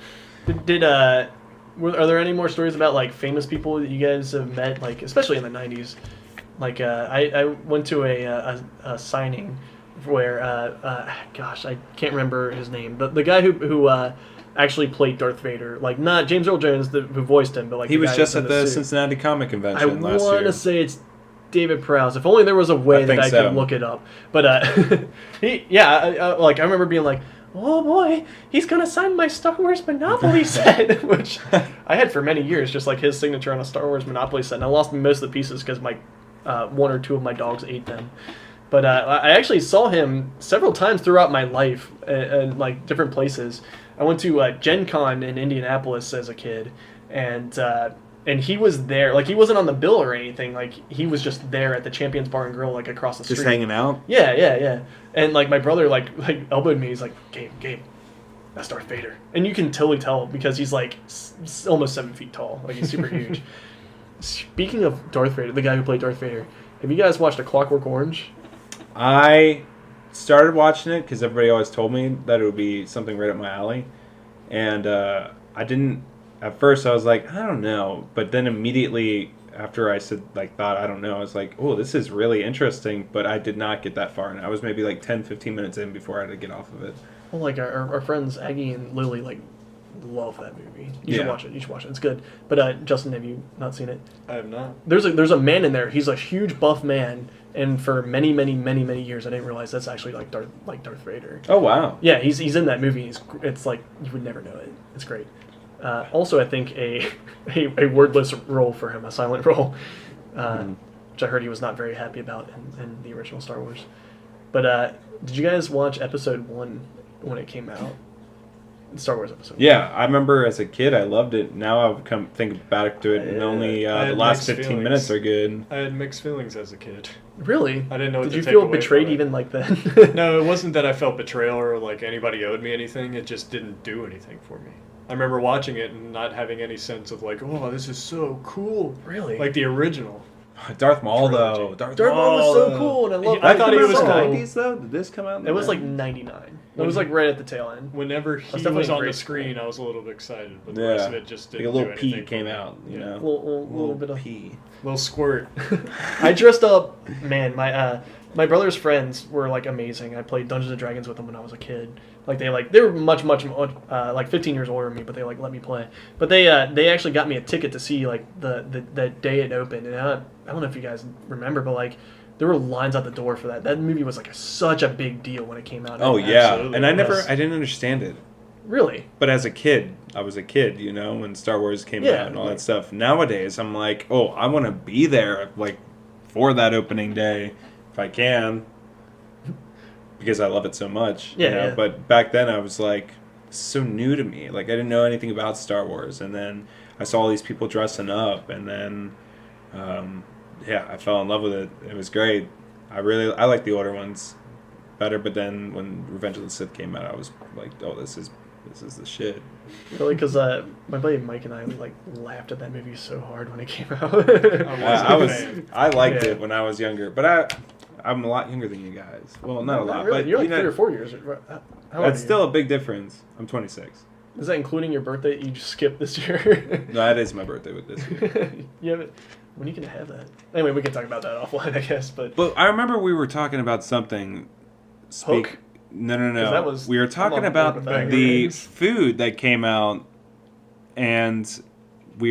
are there any more stories about like famous people that you guys have met, like especially in the 90s? Like I went to a signing where gosh, I can't remember his name, but the guy who actually played Darth Vader, like not James Earl Jones who voiced him, but like He the was guy just who's at in the suit. Cincinnati Comic I Convention last want year. to say it's David Prowse. If only there was a way I that think I so. could look it up. But I remember being like, oh boy, he's gonna sign my Star Wars Monopoly set, which I had for many years, just like his signature on a Star Wars Monopoly set. And I lost most of the pieces because my one or two of my dogs ate them. But I actually saw him several times throughout my life in like different places. I went to Gen Con in Indianapolis as a kid, and he was there. Like he wasn't on the bill or anything. Like he was just there at the Champions Bar and Grill, like across the street. Just hanging out? Yeah. And like my brother like elbowed me. He's like, Gabe, that's Darth Vader. And you can totally tell because he's like almost 7 feet tall. Like he's super huge. Speaking of Darth Vader, the guy who played Darth Vader, have you guys watched A Clockwork Orange? I started watching it because everybody always told me that it would be something right up my alley. And I didn't... At first, I was like, I don't know. But then immediately after I said, like, thought, I don't know, I was like, oh, this is really interesting. But I did not get that far. And I was maybe like 10, 15 minutes in before I had to get off of it. Well, like our friends Aggie and Lily like love that movie. You should watch it. You should watch it. It's good. But Justin, have you not seen it? I have not. There's a man in there. He's a huge buff man, and for many years, I didn't realize that's actually like Darth Vader. Oh, wow. Yeah, he's in that movie. It's like you would never know it. It's great. Also, I think a wordless role for him, a silent role, which I heard he was not very happy about in the original Star Wars. But did you guys watch Episode 1 when it came out? Star Wars Episode 1. Yeah, I remember as a kid, I loved it. Now I've come think back to it, and only I the had last mixed 15 minutes are good. I had mixed feelings as a kid. Really? I didn't know what Did to you take feel away betrayed from it. even like then? No, it wasn't that I felt betrayal or like anybody owed me anything. It just didn't do anything for me. I remember watching it and not having any sense of like, oh, this is so cool. Really? Like the original. Darth Maul, though. Darth Maul was so cool, and I loved. I thought he was cool. cool. 90s, though? Did this come out in the It was like 90s? 99. It was like right at the tail end. Whenever he definitely was in on the grade screen, I was a little bit excited, but the Yeah. rest of it just Like didn't a little do pea anything for came me. out, you Yeah. know? Little bit of. pea. Little squirt. I dressed up. Man, my brother's friends were like amazing. I played Dungeons and Dragons with them when I was a kid. Like they were much like 15 years older than me, but they like let me play. But they actually got me a ticket to see like the day it opened, and I don't know if you guys remember, but like there were lines out the door for that. That movie was like such a big deal when it came out. Oh, yeah. Absolutely. And I Yes. didn't understand it. Really? But as a kid, I was a kid, you know, when Star Wars came Yeah, out and all like- that stuff. Nowadays, I'm like, oh, I want to be there, like, for that opening day, if I can, because I love it so much. Yeah, you know? yeah. But back then, I was like, it's so new to me. Like, I didn't know anything about Star Wars. And then I saw all these people dressing up, and then, I fell in love with it. It was great. I like the older ones better, but then when Revenge of the Sith came out, I was like, oh, this is the shit. Really? Because my buddy Mike and I like laughed at that movie so hard when it came out. I liked Yeah. it when I was younger, but I'm a lot younger than you guys. Well, not a lot, really. but You're like you know, 3 or 4 years. How old that's are you? still a big difference. I'm 26. Is that including your birthday? You just skipped this year. No, that is my birthday with this year. Yeah, but when are you gonna have that? Anyway, we can talk about that offline, I guess. But But I remember we were talking about something. Hook? No. 'Cause that was- We were I'm talking on board about with that. the Rings. food that came out, and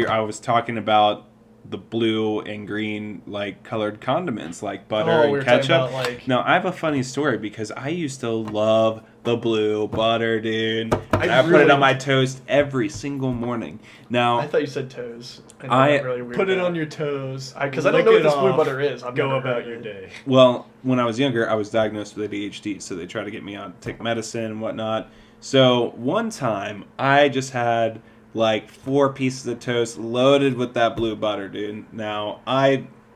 I was talking about the blue and green like colored condiments like butter Oh, we and were talking ketchup. about, like- Now I have a funny story because I used to love the blue butter, dude. And I put really- it on my toast every single morning. Now I thought you said toes. I know I- that really weird Put it that. on your toes. Because I don't lick know what it this blue off, butter is. I've Go never heard about of your it. day. Well, when I was younger, I was diagnosed with ADHD, so they tried to get me on take medicine and whatnot. So one time, I just had like 4 pieces of toast loaded with that blue butter, dude. Now,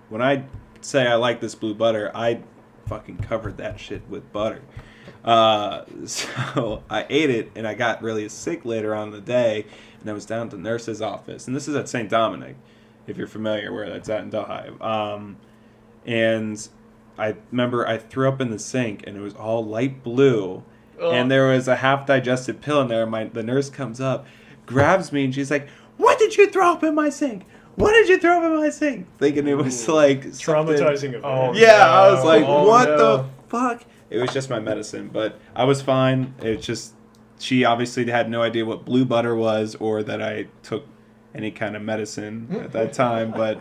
when I say I like this blue butter, I fucking covered that shit with butter. So I ate it, and I got really sick later on in the day, and I was down at the nurse's office, and this is at St. Dominic, if you're familiar where that's at in Delhi. And I remember I threw up in the sink, and it was all light blue, and there was a half-digested pill in there. The nurse comes up, grabs me, and she's like, "What did you throw up in my sink? What did you throw up in my sink? Thinking it was like something- Traumatizing event. Oh, Yeah, I was like, Oh, what no. the fuck? It was just my medicine, but I was fine. It's just she obviously had no idea what blue butter was or that I took any kind of medicine at that time. But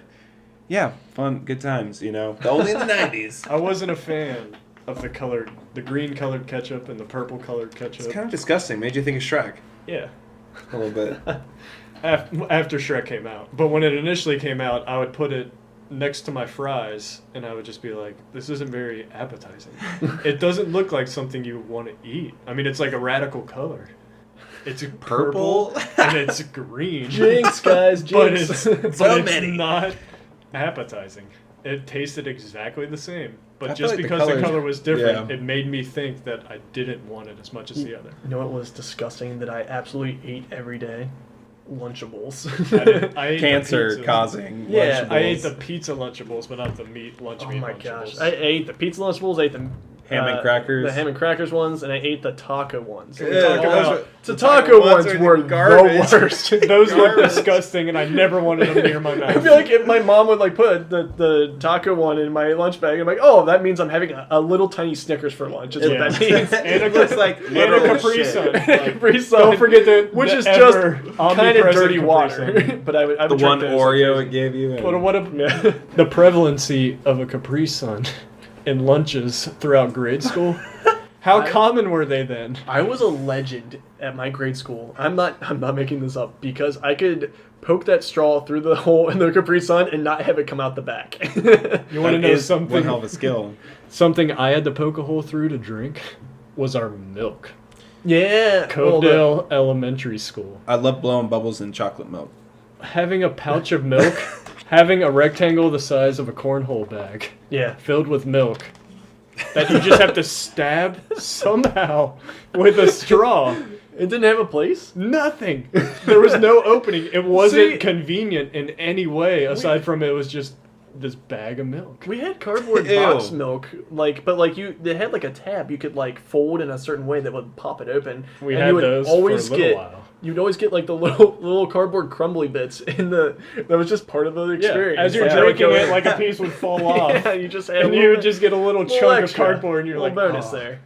yeah, fun, good times, you know. Only in the 90s. I wasn't a fan of the green colored ketchup and the purple colored ketchup. It's kind of disgusting. Made you think of Shrek Yeah. a little bit. After Shrek came out. But when it initially came out, I would put it next to my fries, and I would just be like, this isn't very appetizing. It doesn't look like something you want to eat. I mean, it's like a radical color. It's purple and it's green. Jinx, guys, But jinx. it's, So but it's many. not appetizing. It tasted exactly the same. But I just feel like the because the colors- color was different, yeah. it made me think that I didn't want it as much as the other. You know what was disgusting that I absolutely ate every day? Lunchables. I ate the Cancer pizza. causing. Yeah, I ate Lunchables. the pizza Lunchables, but not the lunch Oh meat my Lunchables. gosh. I ate the pizza Lunchables, I ate the Ham and crackers. The ham and crackers ones, and I ate the taco ones. Yeah, talk those about- were- The taco ones were garbage. the worst. Those look Garbage. disgusting, and I never wanted them near my mouth. I feel like if my mom would like put the taco one in my lunch bag, I'm like, oh, that means I'm having a little tiny Snickers for lunch. Is Yeah. what that means. And It looks like and a literal Capri shit. Sun. Like, Capri Sun. don't forget the Which the is just ever kind of omnipresent dirty Capri water. Sun. But I would The drink one those Oreo occasionally. it gave you. But what the prevalency of a Capri Sun in lunches throughout grade school? How common were they then? I was a legend at my grade school. I'm not making this up because I could poke that straw through the hole in the Capri Sun and not have it come out the back. You want to That know is something? one hell of a skill. Something I had to poke a hole through to drink was our milk. Yeah. Covedale Elementary School. I love blowing bubbles in chocolate milk. Having a pouch of milk, having a rectangle the size of a cornhole bag Yeah. filled with milk that you just have to stab somehow with a straw. It didn't have a place? Nothing. There was no opening. It wasn't See- convenient in any way aside from it was just this bag of milk. We had cardboard Ew. box milk, they had like a tab you could like fold in a certain way that would pop it open. We and had you would those always for a little get, while. You'd always get like the little cardboard crumbly bits in the. That was just part of the experience. As you're Like, drinking that it, would like go- a piece would fall off. Yeah, you just had And a you little would bit- just get a little little chunk extra, of cardboard and you're little like, bonus "Oh, there.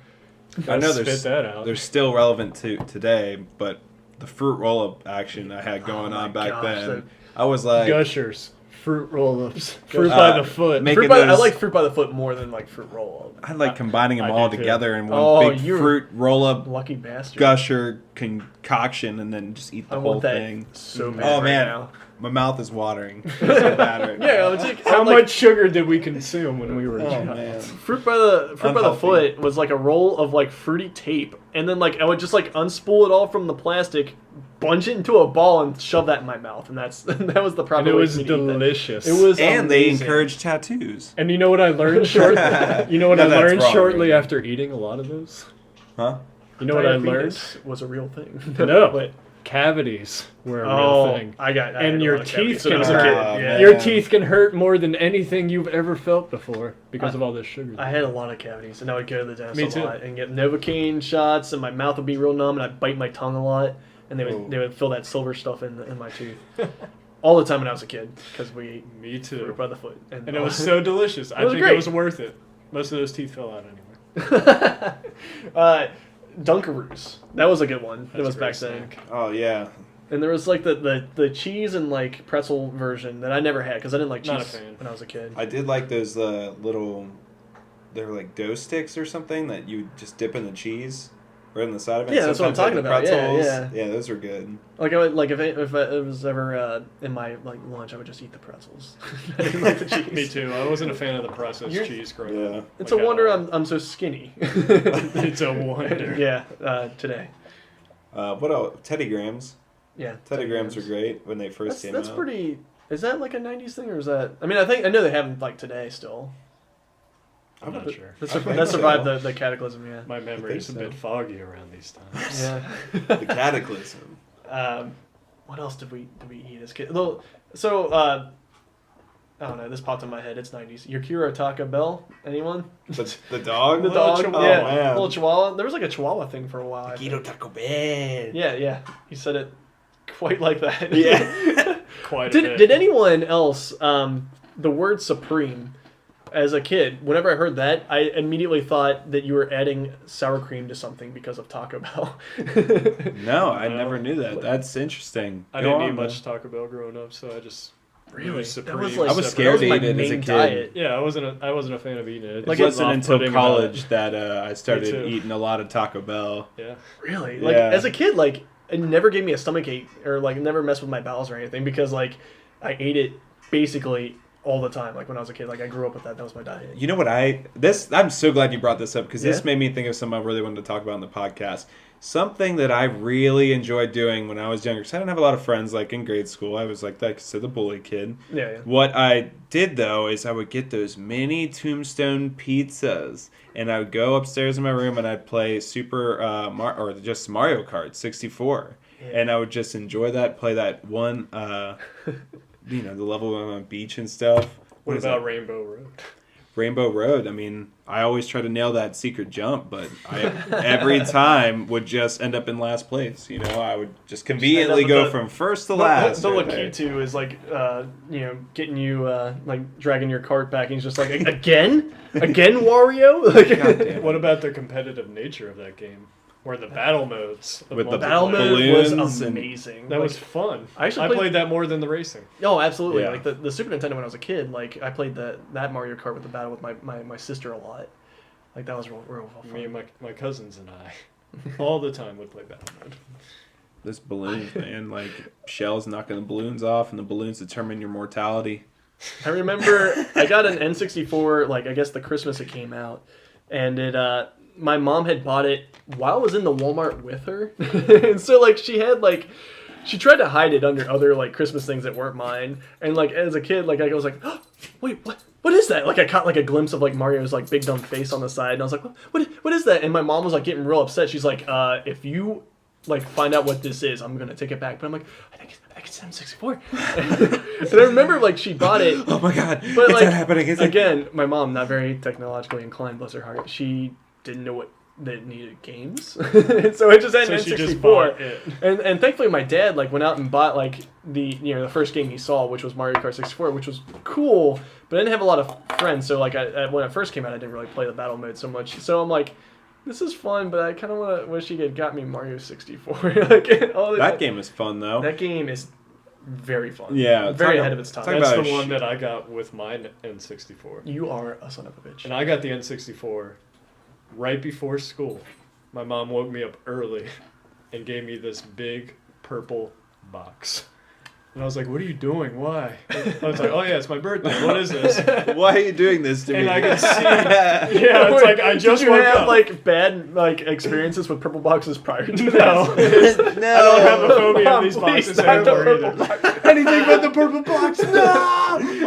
I know spit there's that out. they're still relevant to today, but the fruit roll-up action I had going Oh on my back gosh, then, that- I was like, Gushers, fruit roll-ups, fruit by the foot. make- Fruit by, I those- like fruit by the foot more than like fruit roll up. I like combining them I all do too. together in one Oh, big you're- fruit roll-up Lucky bastard. gusher concoction, and then just eat the I whole want that thing. so bad Oh right man, now. my mouth is watering. So bad right Yeah, now. it's like, How like, much sugar did we consume when we were Oh children? man. Fruit by the Unhealthy. foot was like a roll of like fruity tape, and then like I would just like unspool it all from the plastic, bunch it into a ball, and shove that in my mouth, and that was the proper. And it way was for me to eat that. delicious. It was, And they amazing. encourage tattoos. And you know what I learned shortly? You know what No, I that's learned wrong, shortly really. after eating a lot of those? Huh? You know what I learned? Diabetes was a real thing. No, But, cavities were a real oh, thing. I And had a your lot of cavities teeth when I can was a hurt. kid. Oh, Yeah. man. Your teeth can hurt more than anything you've ever felt before because of all this sugar. I had a lot of cavities, and I would go to the dentist Me a too. lot and get Novocaine shots, and my mouth would be real numb, and I'd bite my tongue a lot, and Oh. they would fill that silver stuff in my tooth all the time when I was a kid because we ate Me fruit too. by the foot, And it was so delicious. I was think great. it was worth it. Most of those teeth fell out anyway. Dunkaroos. That was a good one. It That's was a great back then. snack. Oh yeah. And there was like the cheese and like pretzel version that I never had because I didn't like Not a cheese fan. when I was a kid. I did like those little, they're like dough sticks or something that you just dip in the cheese right on the side of it. Yeah, that's what I'm Sometimes talking they have about. the Yeah, pretzels. Yeah, those are good. Like I would like if it was ever in my like lunch, I would just eat the pretzels. I didn't like the cheese. Me too. I wasn't a fan of the processed You're- cheese growing Yeah. up. It's Like a wonder at all. I'm so skinny. It's a wonder. Yeah, today. What else? Teddy Grahams. Yeah, Teddy Grahams were great when they first came That's out. pretty. Is that like a '90s thing, or is that? I mean, I know they have them like today still. I'm not sure. That, I think that survived so. the cataclysm. Yeah. My memory is a so. bit foggy around these times. Yeah. The Cataclysm. What else did we eat as kids? So I don't know. This popped in my head. It's '90s. Yakira Taco Bell. Anyone? The dog? The dog. Chihuahua. Yeah. Oh, man. Little Chihuahua. There was like a Chihuahua thing for a while. I think. Taco Bell. Yeah, yeah. You said it quite like that. Yeah. quite a bit. Did anyone else, the word supreme, as a kid, whenever I heard that, I immediately thought that you were adding sour cream to something because of Taco Bell. No, I No. never knew that. That's interesting. I Go didn't on, eat much though. Taco Bell growing up, so I just Really? used That Supreme. was like I was scared that to was eat my it as a main kid. diet. Yeah, I wasn't a fan of eating it. It It wasn't until off-putting about college it. that I started too. eating a lot of Taco Bell. Yeah. Really? Like Yeah. as a kid, like it never gave me a stomach ache or like never messed with my bowels or anything because like I ate it basically all the time. Like when I was a kid, like I grew up with that. That was my diet. You know what I'm so glad you brought this up because Yeah? this made me think of something I really wanted to talk about in the podcast. Something that I really enjoyed doing when I was younger, because I didn't have a lot of friends like in grade school. I was like the bully kid. Yeah. What I did though is I would get those mini Tombstone pizzas, and I would go upstairs in my room and I'd play or just Mario Kart 64, and I would just enjoy that, play that one, the level on the beach and stuff. What is about that? Rainbow Road? Rainbow Road? I mean, I always try to nail that secret jump, but I every time would just end up in last place. You know, I would just conveniently with go the- from first to last. The right look there. key to is like, getting you, like dragging your cart back, and he's just like, again, Wario. Like, What about the competitive nature of that game? Where the battle modes of With the battle multiplayer- mode balloons was and- amazing. That Like, was fun. I actually I played- played that more than the racing. Oh, absolutely! Yeah. Like the Super Nintendo when I was a kid, like I played that Mario Kart with the battle with my sister a lot. Like that was real fun. Me and my cousins and I all the time would play battle mode. This balloons, man, like shells knocking the balloons off, and the balloons determine your mortality. I remember I got an N64, like I guess the Christmas it came out, and it my mom had bought it while I was in the Walmart with her, and so like she tried to hide it under other like Christmas things that weren't mine, and like as a kid, like I was like, oh, wait, what is that? Like I caught like a glimpse of like Mario's like big dumb face on the side, and I was like, what is that? And my mom was like getting real upset. She's like, if you like find out what this is, I'm gonna take it back. But I'm like, I think it's M64. And I remember like she bought it. Oh my god! But Is like that happening? Is it? again, my mom, not very technologically inclined, bless her heart. She didn't know that needed games, and so I just had an So she just N64. bought it. And thankfully, my dad like went out and bought like the first game he saw, which was Mario Kart 64, which was cool. But I didn't have a lot of friends, so like when it first came out, I didn't really play the battle mode so much. So I'm like, this is fun, but I kind of wish he had got me Mario 64. Like, That game is fun though. That game is very fun. Yeah, very talk- ahead of its time. talk That's about the a one sh- that I got with my N64. You are a son of a bitch. And I got the N64 right before school. My mom woke me up early and gave me this big purple box. And I was like, what are you doing? Why? I was like, oh yeah, it's my birthday. What is this? Why are you doing this to me? And I could see, yeah, it's like I just Did you woke have up. like bad like experiences with purple boxes prior to No. this? no. I don't have a phobia of these Mom, please, boxes not the anymore purple either. box. Anything but the purple box. No!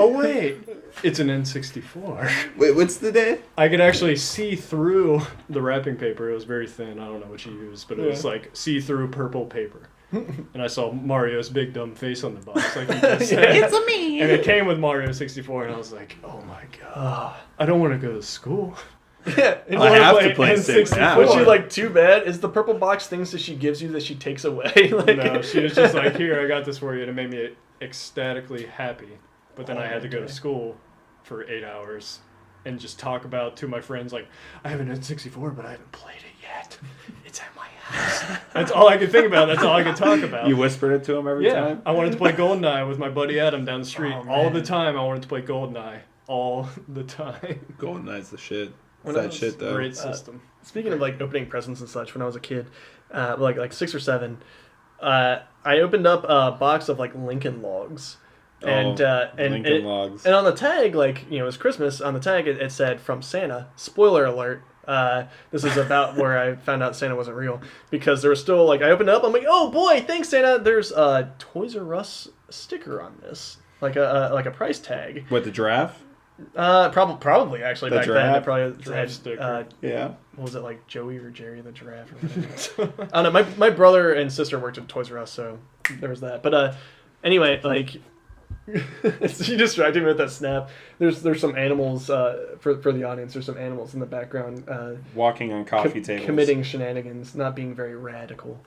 Oh wait, it's an N64. Wait, what's the day? I could actually see through the wrapping paper. It was very thin. I don't know what you used, but it was like see-through purple paper. And I saw Mario's big dumb face on the box, like you just said. It's a me. And it came with Mario 64, and I was like, oh my god, I don't want to go to school. Yeah, and I wanna have play to play Six N64. now. What's she like too bad? Is the purple box things that she gives you that she takes away? Like, No, she was just like, here, I got this for you, and it made me ecstatically happy. But then I had to go to school for 8 hours and just talk about to my friends, like, I have an N64, but I haven't played it yet. It's at my house. That's all I could think about. That's all I could talk about. You whispered it to him every Yeah, time? I wanted to play GoldenEye with my buddy Adam down the street. Oh, all the man. time I wanted to play GoldenEye. All the time. Goldeneye's the shit. When It's I that was shit though. Great system. Speaking of like opening presents and such, when I was a kid, like 6 or 7, I opened up a box of like Lincoln Logs, and Lincoln it- Logs. and on the tag, like it was Christmas. On the tag, it said "From Santa." Spoiler alert. This is about where I found out Santa wasn't real, because there was still like I opened it up. I'm like, oh boy, thanks Santa. There's a Toys R Us sticker on this, like a price tag. What, the giraffe? Probably actually The back then. I giraffe? probably Giraffe had sticker. Yeah. what was it, like Joey or Jerry the giraffe or whatever. I don't know. My brother and sister worked at Toys R Us, so there was that. But anyway, like she distracted me with that snap. There's some animals for the audience. There's some animals in the background Walking on coffee tables. committing shenanigans, not being very radical.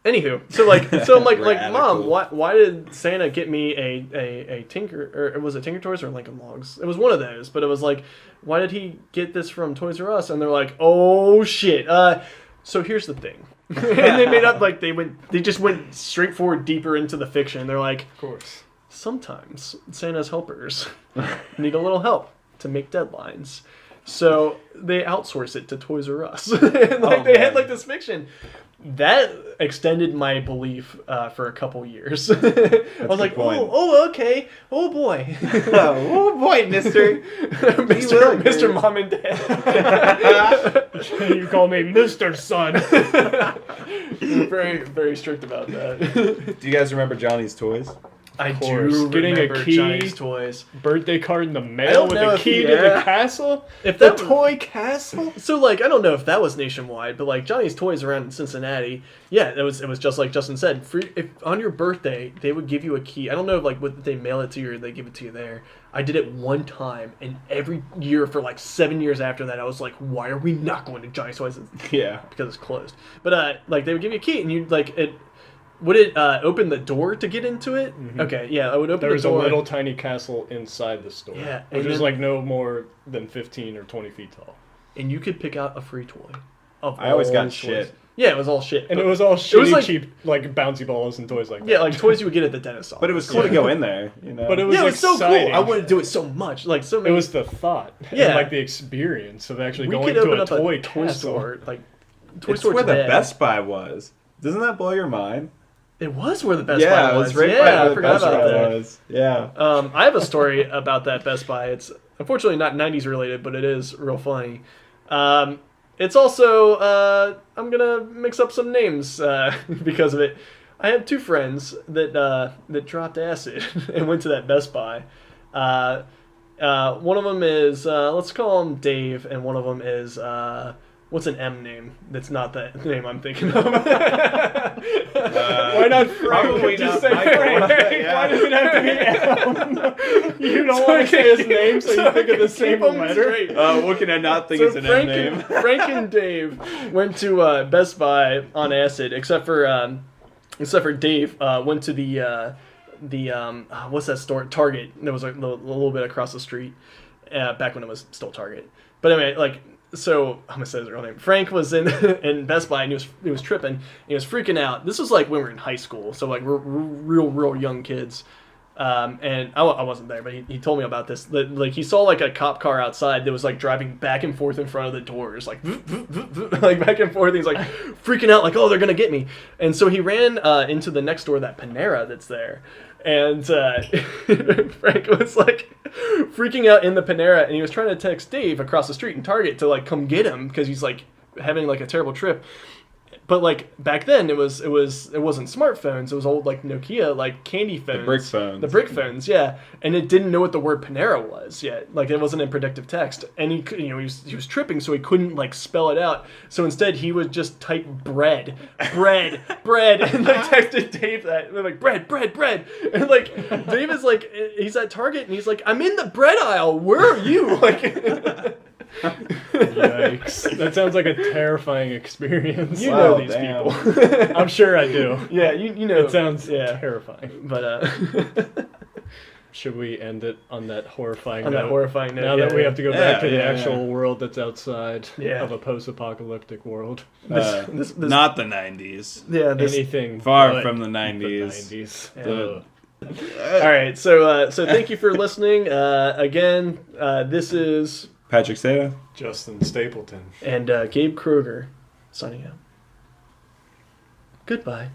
Anywho, so I'm like Mom, Radical. why did Santa get me a Tinker, or was it Tinker Toys or Lincoln Logs? It was one of those, but it was like, why did he get this from Toys R Us? And they're like, oh shit. So here's the thing, and they made up like they just went straight forward deeper into the fiction. They're like, Of course. sometimes Santa's helpers need a little help to make deadlines. So they outsource it to Toys R Us. And they had like this fiction. That extended my belief for a couple years. I was like, point. oh, okay. Oh, boy. Oh boy, Mister. Mr. Mom and Dad. You call me Mr. Son. Very, very strict about that. Do you guys remember Johnny's Toys? I course. do Getting a remember key. Johnny's Toys. Birthday card in the I mail don't with know a if- key to yeah. the castle. If The that toy castle. So like I don't know if that was nationwide, but like Johnny's Toys around in Cincinnati, yeah, it was just like Justin said. Free, if on your birthday they would give you a key. I don't know if like would they mail it to you or they give it to you there. I did it one time, and every year for like 7 years after that, I was like, why are we not going to Johnny's Toys? Yeah. Because it's closed. But like they would give you a key, and you like it. Would it open the door to get into it? Mhm. Okay, yeah, I would open There was the a door. little tiny castle inside the store. Yeah, Which and was then- like no more than 15 or 20 feet tall. and you could pick out a free toy. Of I always all got toys. shit. Yeah, it was all shit. And but- it was all shitty, like- cheap, like bouncy balls and toys like that. yeah, like toys you would get at the dentist office. But it was cool to go in there, you know. But it was yeah, it was so exciting. cool. I wanted to do it so much. Like so It many. was the thought. Yeah. And like the experience of actually we going could to open a up toy a toy castle. store, like toy it's store where the today. Best Buy was. Doesn't that blow your mind? It was where the Best yeah, Buy it was. was right yeah, by I where the forgot Best about Buy that. was. Yeah. I have a story about that Best Buy. It's unfortunately not 90s related, but it is real funny. It's also, I'm going to mix up some names because of it. I have two friends that dropped acid and went to that Best Buy. One of them is, let's call him Dave, and one of them is, what's an M name that's not the name I'm thinking of? Why not Frank? Probably Just not say Michael. Frank. Yeah. Why does it have to be M? You don't want to say his name, so you think of the same letter? What can I not think is an M name? Frank and Dave went to Best Buy on acid, except for Dave went to the what's that store? Target. There was a little bit across the street, back when it was still Target. But anyway, like. So I'm gonna say his real name. Frank was in Best Buy and he was tripping. And he was freaking out. This was like when we were in high school, so like we're real young kids. And I wasn't there, but he told me about this. That, like he saw like a cop car outside that was like driving back and forth in front of the doors, like like back and forth. He's like freaking out, like oh they're gonna get me. And so he ran into the next door, that Panera that's there. And Frank was like freaking out in the Panera, and he was trying to text Dave across the street in Target to like come get him because he's like having like a terrible trip. But like back then, it wasn't smartphones. It was old like Nokia like candy phones. The brick phones. The brick phones, yeah. And it didn't know what the word Panera was yet. Like it wasn't in predictive text, and he was tripping, so he couldn't like spell it out. So instead, he would just type bread, and like texted Dave that. And they're like bread, and like Dave is like he's at Target, and he's like I'm in the bread aisle. Where are you? Like. Yikes. That sounds like a terrifying experience. You Wow, know these damn. people. I'm sure I do. Yeah, you know. It sounds yeah. terrifying. But Should we end it on that horrifying on note? that horrifying note. Now yeah, that we have to go back to the Yeah, actual yeah. world that's outside Yeah. of a post-apocalyptic world. This- Not the 90s. yeah, this, Anything Far but from the the 90s. 90s. Yeah. Ugh. all right. So thank you for listening. Again, this is Patrick Seda. Justin Stapleton. and Gabe Kroger signing out. Goodbye.